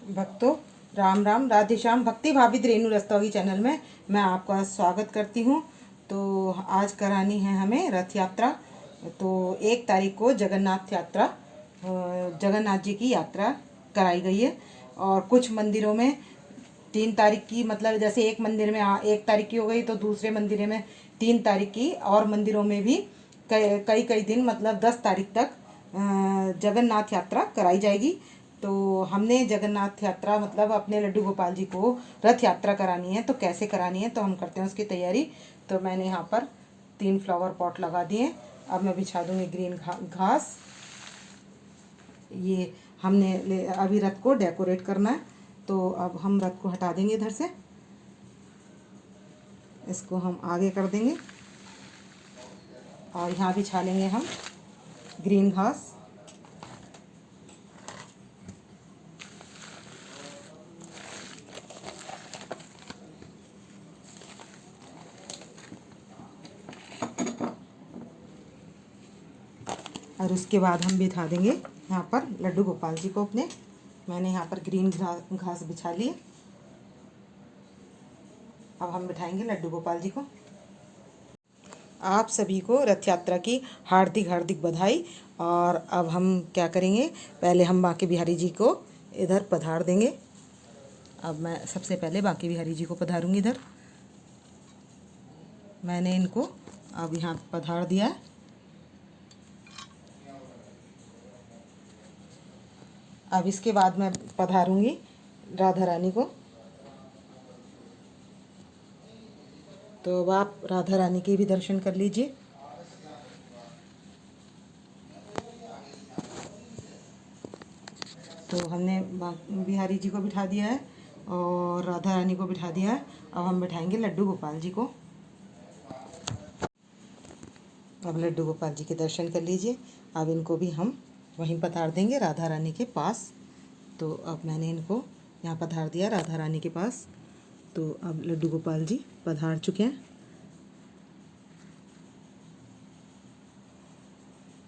भक्तों, राम राम, राधे श्याम। भक्ति भावित रेणु रस्तोगी चैनल में मैं आपका स्वागत करती हूँ। तो आज करानी है हमें रथ यात्रा। तो 1 तारीख को जगन्नाथ यात्रा, जगन्नाथ जी की यात्रा कराई गई है। और कुछ मंदिरों में 3 तारीख की, मतलब जैसे एक मंदिर में 1 तारीख की हो गई तो दूसरे मंदिर में 3 तारीख की, और मंदिरों में भी कई कई दिन, मतलब 10 तारीख तक जगन्नाथ यात्रा कराई जाएगी। तो हमने जगन्नाथ यात्रा मतलब अपने लड्डू गोपाल जी को रथ यात्रा करानी है, तो कैसे करानी है तो हम करते हैं उसकी तैयारी। तो मैंने यहाँ पर 3 फ्लावर पॉट लगा दिए। अब मैं बिछा दूँगी ग्रीन घास। ये हमने अभी रथ को डेकोरेट करना है, तो अब हम रथ को हटा देंगे इधर से, इसको हम आगे कर देंगे और यहाँ बिछा लेंगे हम ग्रीन घास। और उसके बाद हम बिठा देंगे यहाँ पर लड्डू गोपाल जी को अपने। मैंने यहाँ पर ग्रीन घास बिछा ली। अब हम बिठाएंगे लड्डू गोपाल जी को। आप सभी को रथ यात्रा की हार्दिक हार्दिक बधाई। और अब हम क्या करेंगे, पहले हम बांके बिहारी जी को इधर पधार देंगे। अब मैं सबसे पहले बांके बिहारी जी को पधारूंगी इधर। मैंने इनको अब यहाँ पधार दिया है। अब इसके बाद मैं पधारूंगी राधा रानी को। तो अब आप राधा रानी के भी दर्शन कर लीजिए। तो हमने बिहारी जी को बिठा दिया है और राधा रानी को बिठा दिया है। अब हम बिठाएंगे लड्डू गोपाल जी को। अब लड्डू गोपाल जी के दर्शन कर लीजिए। अब इनको भी हम वहीं पधार देंगे राधा रानी के पास। तो अब मैंने इनको यहाँ पधार दिया राधा रानी के पास। तो अब लड्डू गोपाल जी पधार चुके हैं।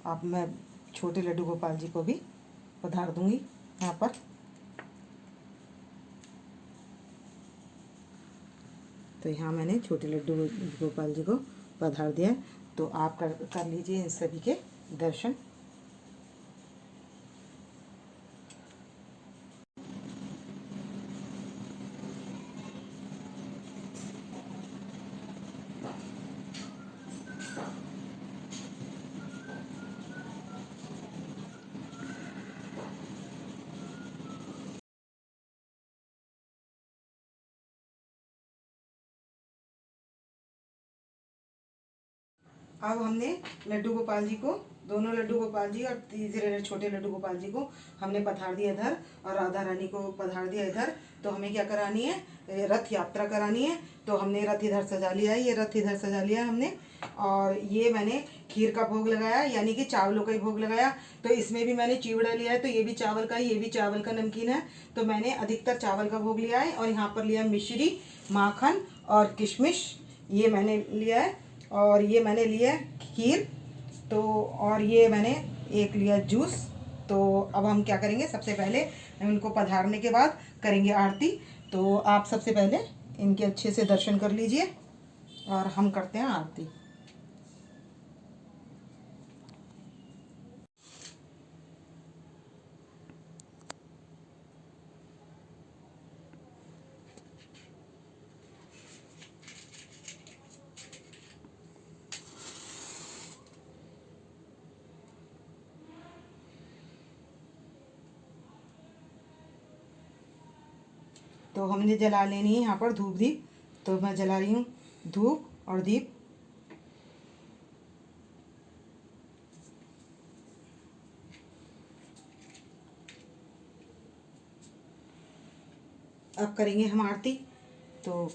अब मैं छोटे लड्डू गोपाल जी को भी पधार दूंगी यहाँ पर। तो यहाँ मैंने छोटे लड्डू गोपाल जी को पधार दिया है। तो आप कर लीजिए इन सभी के दर्शन। अब हमने लड्डू गोपाल जी को, दोनों लड्डू गोपाल जी और तीसरे छोटे लड्डू गोपाल जी को हमने पधार दिया इधर, और राधा रानी को पधार दिया इधर। तो हमें क्या करानी है, रथ यात्रा करानी है। तो हमने रथ इधर सजा लिया है, ये रथ इधर सजा लिया है हमने। और ये मैंने खीर का भोग लगाया, यानी कि चावलों का ही भोग लगाया। तो इसमें भी मैंने चिवड़ा लिया है, तो ये भी चावल का, ये भी चावल का नमकीन है। तो मैंने अधिकतर चावल का भोग लिया है। और यहाँ पर लिया मिश्री, माखन और किशमिश, ये मैंने लिया है। और ये मैंने लिया खीर, तो और ये मैंने एक लिया जूस। तो अब हम क्या करेंगे, सबसे पहले उनको पधारने के बाद करेंगे आरती। तो आप सबसे पहले इनके अच्छे से दर्शन कर लीजिए और हम करते हैं आरती। तो हमने जला लेनी है यहाँ पर धूप दीप। तो मैं जला रही हूँ धूप और दीप। अब करेंगे हम आरती। तो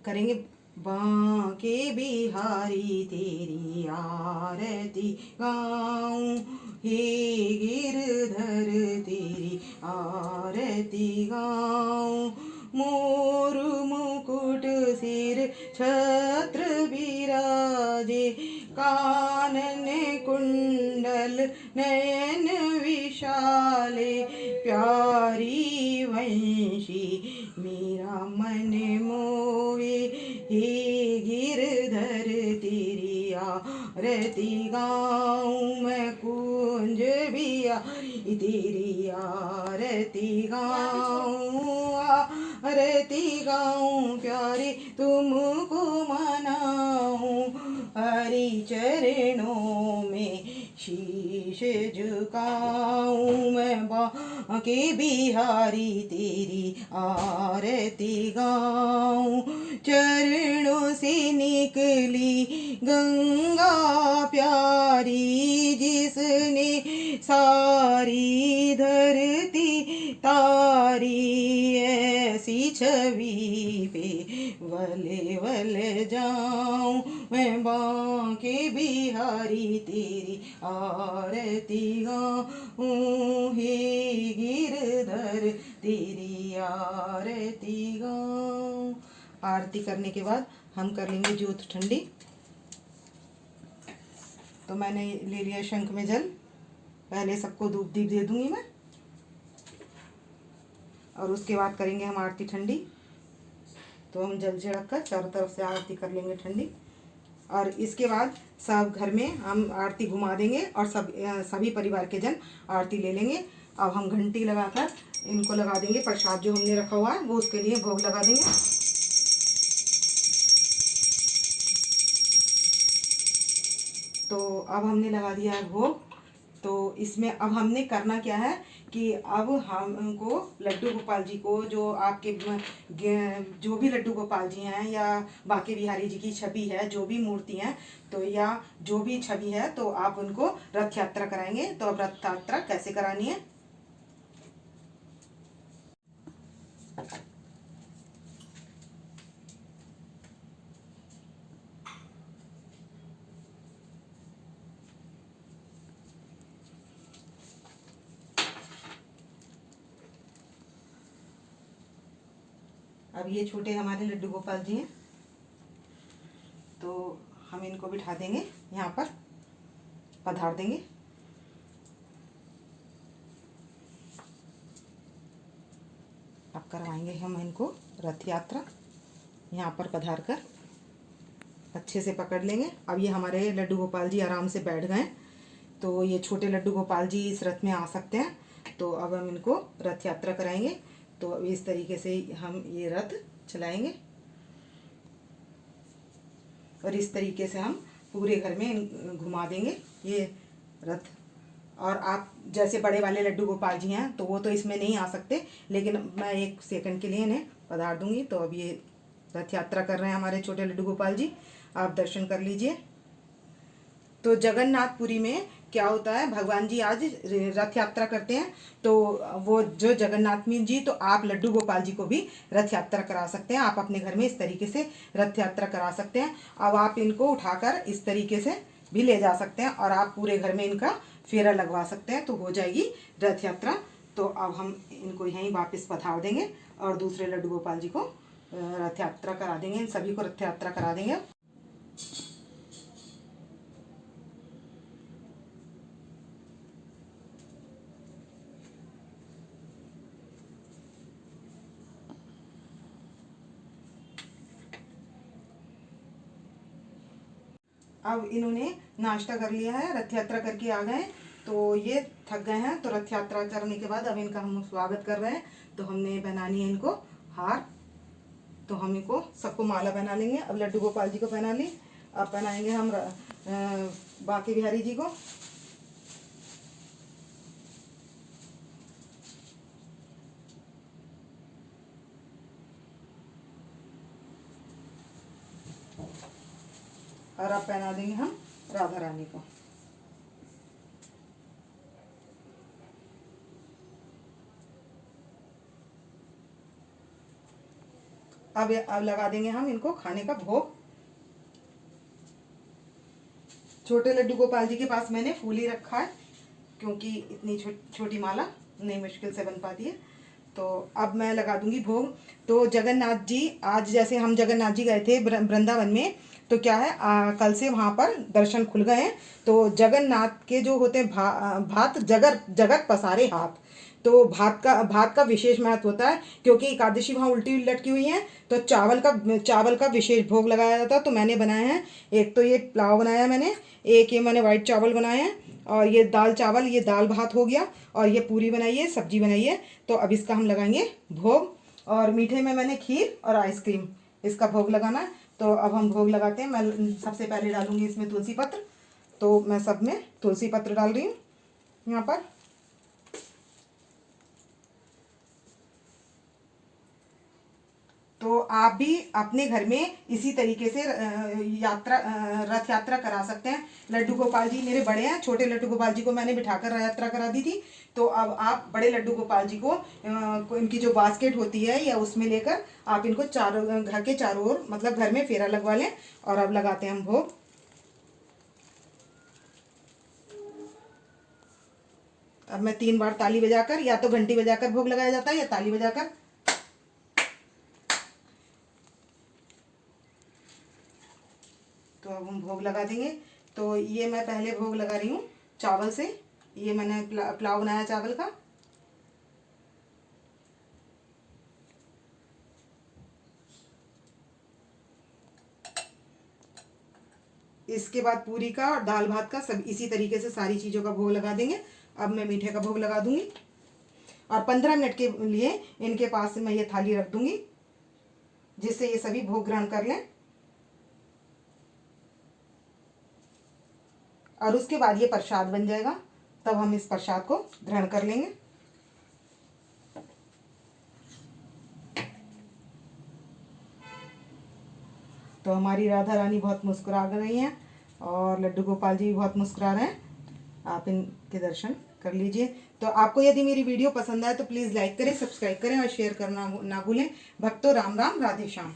करेंगे, बांके बिहारी तेरी आरती गाऊं, हे गिरधर तेरी आरती गाऊं। मोर मुकुट सिर छत्र विराजे, कानन कुंडल नयन विशाले, प्यारी वंशी मेरा मन मोहे, हे गिरधर तेरी आरती गाऊं मैं, कुंज बिहारी तेरी आरती गाऊं, आरती गाऊं प्यारे तुमको मनाऊं, हरि चरणों में शीश झुकाऊं मैं, बांके बिहारी तेरी आरती गाऊं, चरणों से निकली गंगा प्यारी, जिसने सारी धरती तारी, ऐसी छवि पे वले वले जाऊं मैं, बांके बिहारी तेरी आरती गाऊं, हे गिरधर तेरी आरती गाऊं। आरती करने के बाद हम कर लेंगे ज्योत ठंडी। तो मैंने ले लिया शंख में जल, पहले सबको धूप दीप दे दूंगी मैं, और उसके बाद करेंगे हम आरती ठंडी। तो हम जल छिड़क कर चारों तरफ से आरती कर लेंगे ठंडी, और इसके बाद सब घर में हम आरती घुमा देंगे और सभी परिवार के जन आरती ले लेंगे। अब हम घंटी लगाकर इनको लगा देंगे, प्रसाद जो हमने रखा हुआ है वो उसके लिए भोग लगा देंगे। तो अब हमने लगा दिया है भोग। तो इसमें अब हमने करना क्या है कि अब हमको लड्डू गोपाल जी को, जो आपके जो भी लड्डू गोपाल जी हैं या बांके बिहारी जी की छवि है, जो भी मूर्ति हैं, तो या जो भी छवि है, तो आप उनको रथ यात्रा कराएंगे। तो अब रथ यात्रा कैसे करानी है। अब ये छोटे हमारे लड्डू गोपाल जी हैं, तो हम इनको बिठा देंगे यहाँ पर, पधार देंगे। अब करवाएंगे हम इनको रथ यात्रा, यहाँ पर पधार कर अच्छे से पकड़ लेंगे। अब ये हमारे लड्डू गोपाल जी आराम से बैठ गए, तो ये छोटे लड्डू गोपाल जी इस रथ में आ सकते हैं। तो अब हम इनको रथ यात्रा कराएंगे। तो इस तरीके से हम ये रथ चलाएंगे, और इस तरीके से हम पूरे घर में घुमा देंगे ये रथ। और आप जैसे बड़े वाले लड्डू गोपाल जी हैं, तो वो तो इसमें नहीं आ सकते, लेकिन मैं 1 सेकंड के लिए इन्हें पधार दूंगी। तो अब ये रथ यात्रा कर रहे हैं हमारे छोटे लड्डू गोपाल जी, आप दर्शन कर लीजिए। तो जगन्नाथपुरी में क्या होता है, भगवान जी आज रथ यात्रा करते हैं, तो वो जो जगन्नाथ जी, तो आप लड्डू गोपाल जी को भी रथ यात्रा करा सकते हैं। आप अपने घर में इस तरीके से रथ यात्रा करा सकते हैं। अब आप इनको उठाकर इस तरीके से भी ले जा सकते हैं, और आप पूरे घर में इनका फेरा लगवा सकते हैं, तो हो जाएगी रथ यात्रा। तो अब हम इनको यहीं वापस पधार देंगे, और दूसरे लड्डू गोपाल जी को रथ यात्रा करा देंगे, इन सभी को रथ यात्रा करा देंगे। अब इन्होंने नाश्ता कर लिया है, रथ यात्रा करके आ गए, तो ये थक गए हैं। तो रथ यात्रा करने के बाद अब इनका हम स्वागत कर रहे हैं। तो हमने पहनानी है इनको हार, तो हम इनको सबको माला पहना लेंगे। अब लड्डू गोपाल जी को पहना ली, अब पहनाएंगे हम बांके बिहारी जी को। और अब पहना देंगे हम राधा रानी को। अब लगा देंगे हम इनको खाने का भोग। छोटे लड्डू गोपाल जी के पास मैंने फूल ही रखा है, क्योंकि इतनी छोटी माला नहीं मुश्किल से बन पाती है। तो अब मैं लगा दूंगी भोग। तो जगन्नाथ जी, आज जैसे हम जगन्नाथ जी गए थे वृंदावन में, तो क्या है कल से वहाँ पर दर्शन खुल गए हैं। तो जगन्नाथ के जो होते हैं भात जगत पसारे हाथ, तो भात का विशेष महत्व होता है, क्योंकि एकादशी वहाँ उल्टी लटकी हुई है, तो चावल का विशेष भोग लगाया जाता है। तो मैंने बनाए हैं, एक तो ये पुलाव बनाया मैंने, एक ये मैंने वाइट चावल बनाए हैं, और ये दाल चावल, ये दाल भात हो गया, और ये पूरी बनाई है, सब्जी बनाई है। तो अब इसका हम लगाएंगे भोग। और मीठे में मैंने खीर और आइसक्रीम, इसका भोग लगाना है। तो अब हम भोग लगाते हैं। मैं सबसे पहले डालूंगी इसमें तुलसी पत्र। तो मैं सब में तुलसी पत्र डाल रही हूँ यहाँ पर। तो आप भी अपने घर में इसी तरीके से रथ यात्रा करा सकते हैं। लड्डू गोपाल जी मेरे बड़े हैं, छोटे लड्डू गोपाल जी को मैंने बिठाकर रथ यात्रा करा दी थी। तो अब आप बड़े लड्डू गोपाल जी को इनकी जो बास्केट होती है या उसमें लेकर आप इनको चारों घर के चारों ओर, मतलब घर में फेरा लगवा लें। और अब लगाते हैं हम भोग। अब मैं 3 बार ताली बजाकर, या तो घंटी बजाकर भोग लगाया जाता है या ताली बजाकर। तो अब हम भोग लगा देंगे। तो ये मैं पहले भोग लगा रही हूँ चावल से। ये मैंने पुलाव बनाया चावल का। इसके बाद पूरी का और दाल भात का, सब इसी तरीके से सारी चीज़ों का भोग लगा देंगे। अब मैं मीठे का भोग लगा दूंगी, और 15 मिनट के लिए इनके पास मैं ये थाली रख दूंगी, जिससे ये सभी भोग ग्रहण कर लें। और उसके बाद ये प्रसाद बन जाएगा, तब हम इस प्रसाद को ग्रहण कर लेंगे। तो हमारी राधा रानी बहुत मुस्कुरा रही हैं, और लड्डू गोपाल जी भी बहुत मुस्कुरा रहे हैं। आप इनके दर्शन कर लीजिए। तो आपको यदि मेरी वीडियो पसंद आए तो प्लीज़ लाइक करें, सब्सक्राइब करें और शेयर करना ना भूलें। भक्तों राम राम, राधे श्याम।